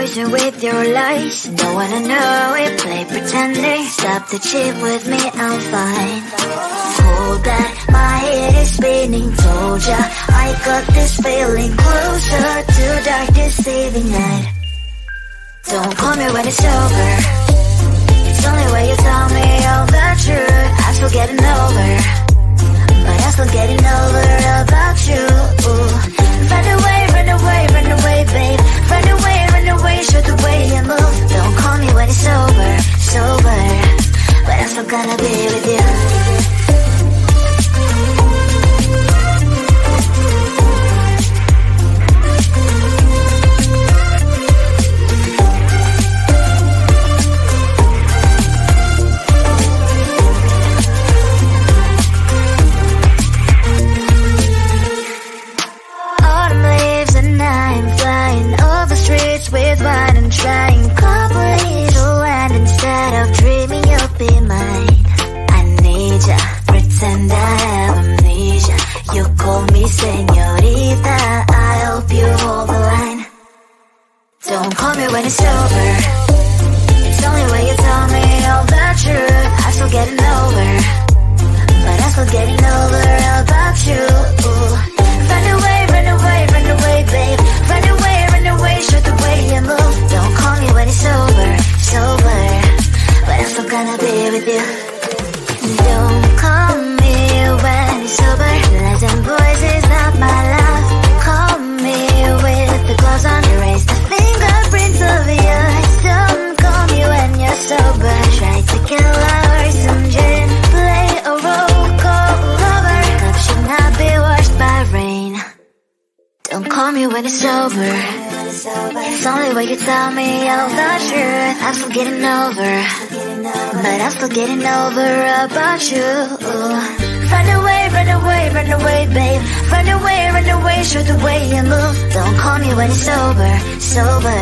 Poison with your lies. Don't wanna know it, play pretending. Stop the cheat with me, I'm fine. Hold that, my head is spinning. Told ya, I got this feeling. Closer to dark deceiving night. Don't call me when it's over. It's only when you tell me all the truth. I'm still getting over, but I'm still getting over about you. Run away, run away, run away, babe. Run away, show the way you move. Don't call me when it's over, sober, but I'm still gonna be with you. With wine and trying couple little land instead of dreaming you'll be mine. I need ya, pretend I have amnesia. You call me señorita, I hope you hold the line. Don't call me when it's over. It's only when you tell me all the truth. I'm still getting over, but I'm still getting over about you. Run away, run away, run away, babe. Run away, show the way you move. Don't call me when it's over, sober, but I'm still gonna be with you. Don't call me when it's sober. Lies and boys is not my love. Call me with the gloves on. Erase the fingerprints of yours. Don't call me when you're sober. Try to kill hours, some gin. Play a role, call lover. Cup should not be washed by rain. Don't call me when it's over. It's only when you tell me all the truth. I'm still getting over, but I'm still getting over about you. Run away, run away, run away, babe. Run away, show the way you move. Don't call me when it's over, sober,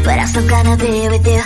but I'm still gonna be with you.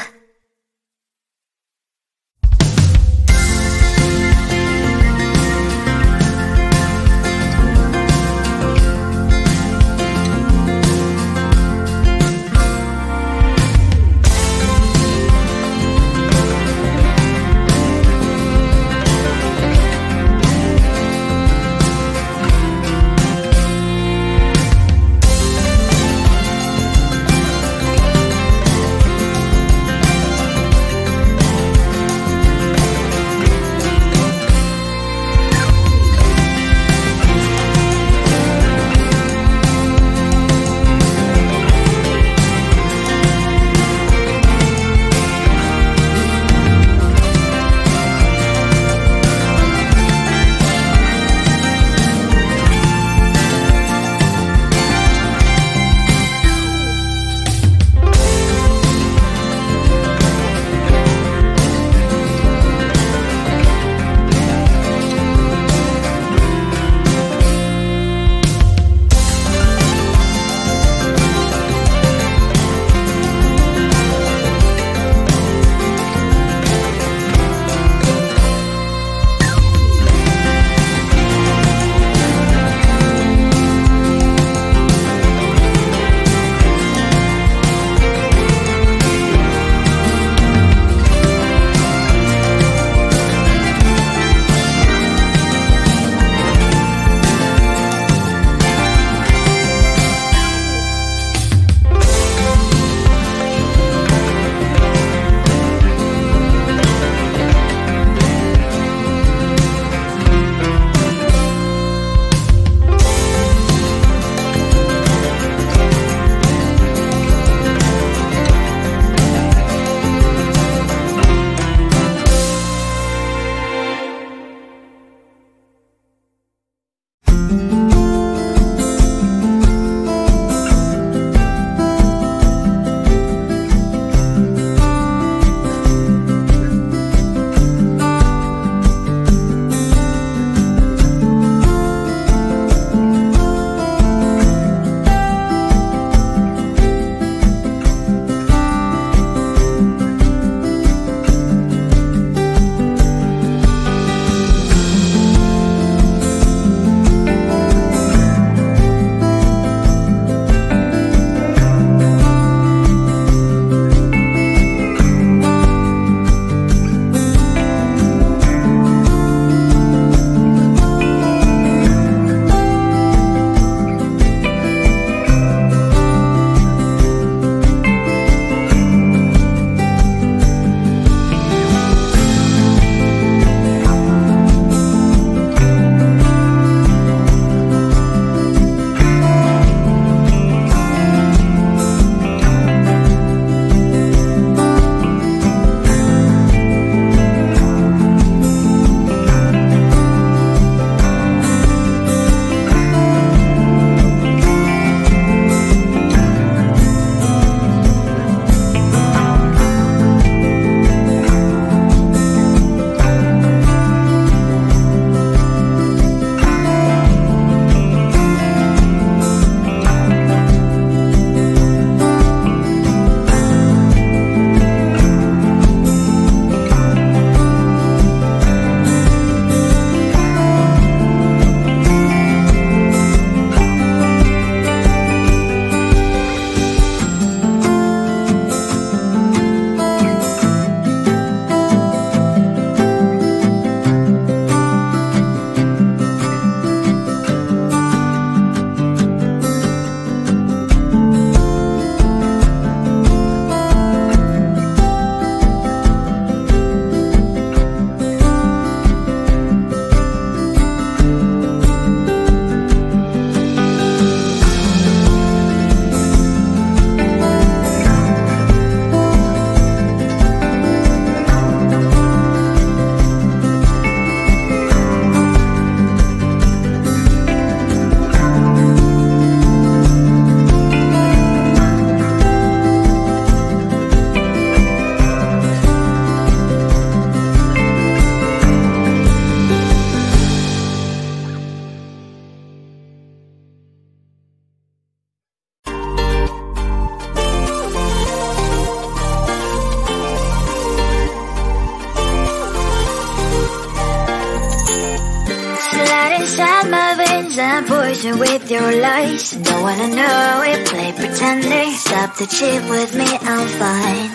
illusion with your lies. Don't wanna know it, play pretending. Stop the cheat with me, I'm fine.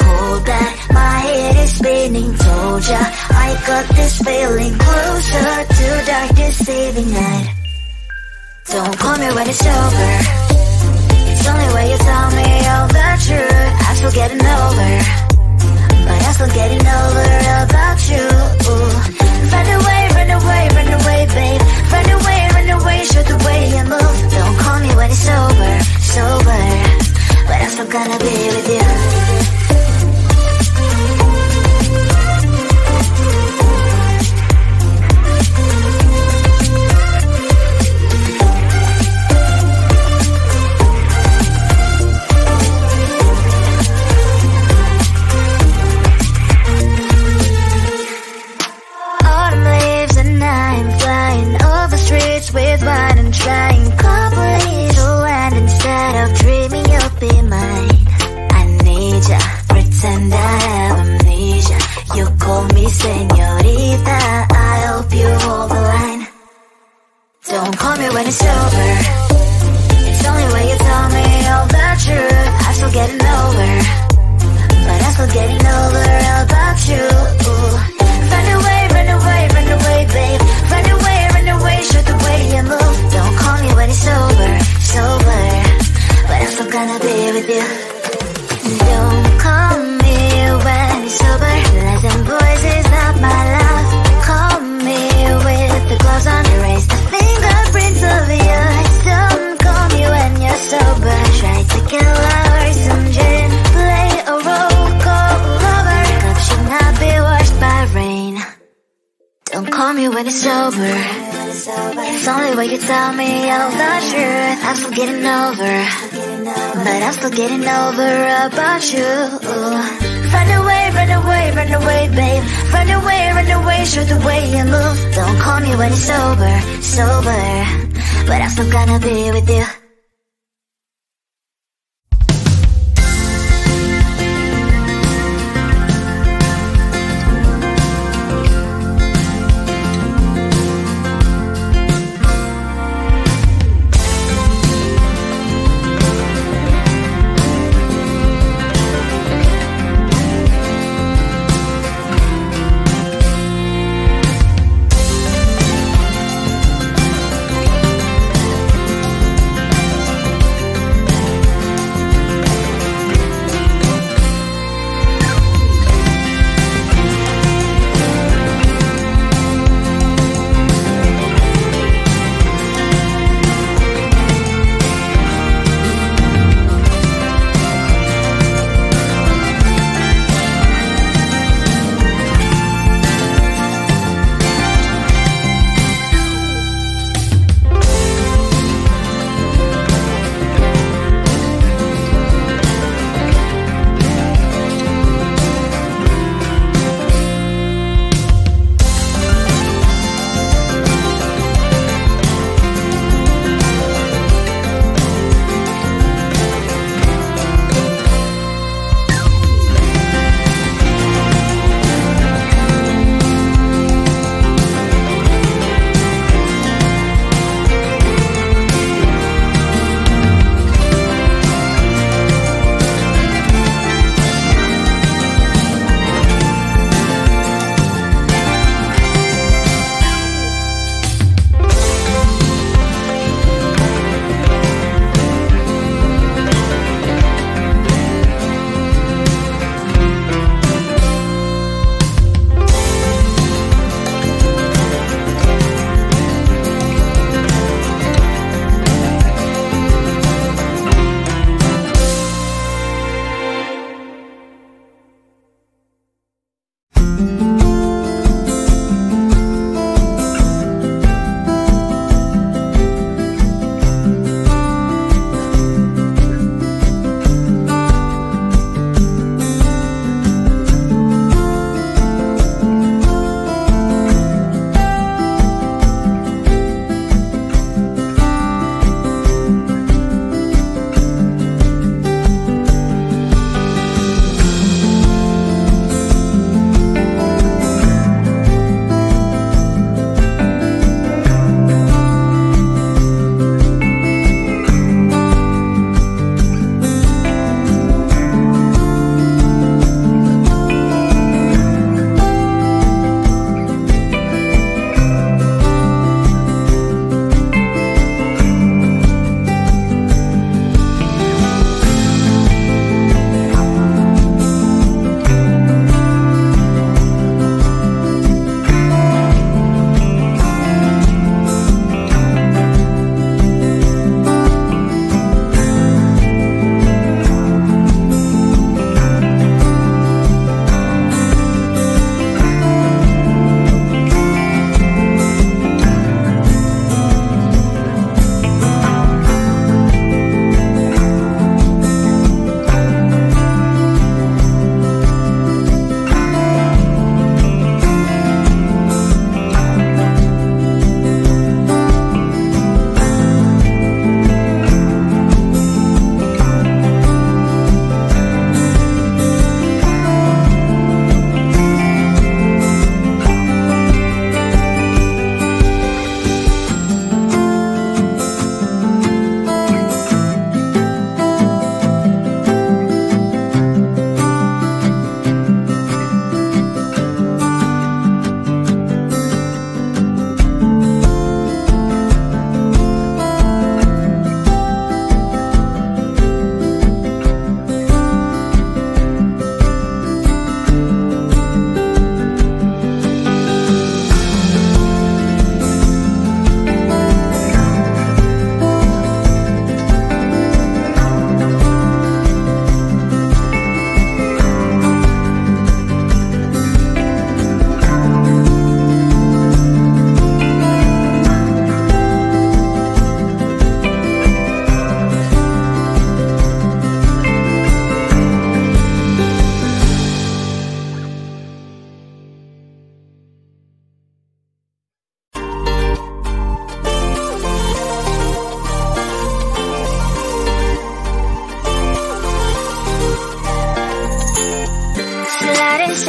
Hold back, my head is spinning. Told ya, I got this feeling. Closer to dark, deceiving night. Don't call me when it's over. It's only when you tell me all the truth. I'm still getting over, but I'm still getting over about you. Run away, run away, run away, babe. Run away, show the way you move. Don't call me when it's over, sober, but I'm still gonna be with you. With wine and trying complete land instead of dreaming you'll be mine. I need ya, pretend I have amnesia. You call me señorita, I hope you hold the line. Don't call me when it's over. It's only when you tell me all the truth. I'm still getting over, but I'm still getting over about you. Run away, run away, run away, babe. Run away, show the way you move. Don't call me when it's over, sober, but I'm still gonna be with you. Don't call me when it's over. Listen, boys, is not my love. Call me with the gloves on. Erase the fingerprints of yours. Don't call me when you're sober. Try to kill our some gin. Play a role, call lover. Cup should not be washed by rain. Don't call me when it's over. It's only when you tell me all the truth. I'm still getting over, but I'm still getting over about you. Run away, run away, run away, babe. Run away, show the way you move. Don't call me when it's over, sober, but I'm still gonna be with you.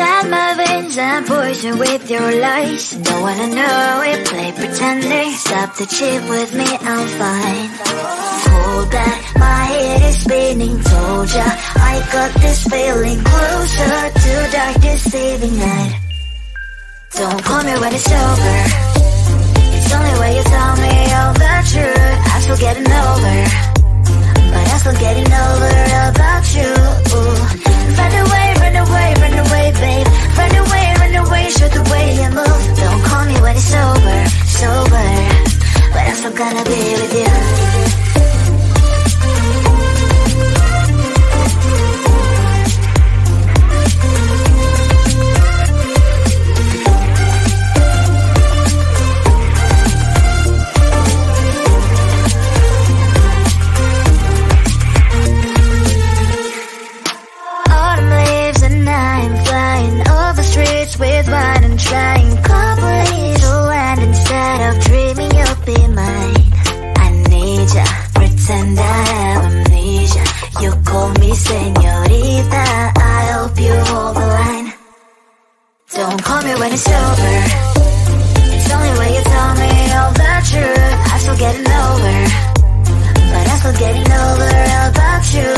Flood my veins and poison with your lies. Don't wanna know it, play pretending. Stop the cheat with me, I'm fine. Hold back, my head is spinning. Told ya, I got this feeling. Closer to dark deceiving night. Don't call me when it's over. It's only when you tell me all the truth. I'm still getting over, but I'm still getting over about you. Run away, run away, run away, babe. Run away, show the way you move. Don't call me when it's over, sober, but I'm still gonna be with you. With wine and trying complete land instead of dreaming you'll be mine. I need ya, pretend I have amnesia. You call me señorita, I hope you hold the line. Don't call me when it's over. It's only when you tell me all the truth. I'm still getting over, but I'm still getting over about you.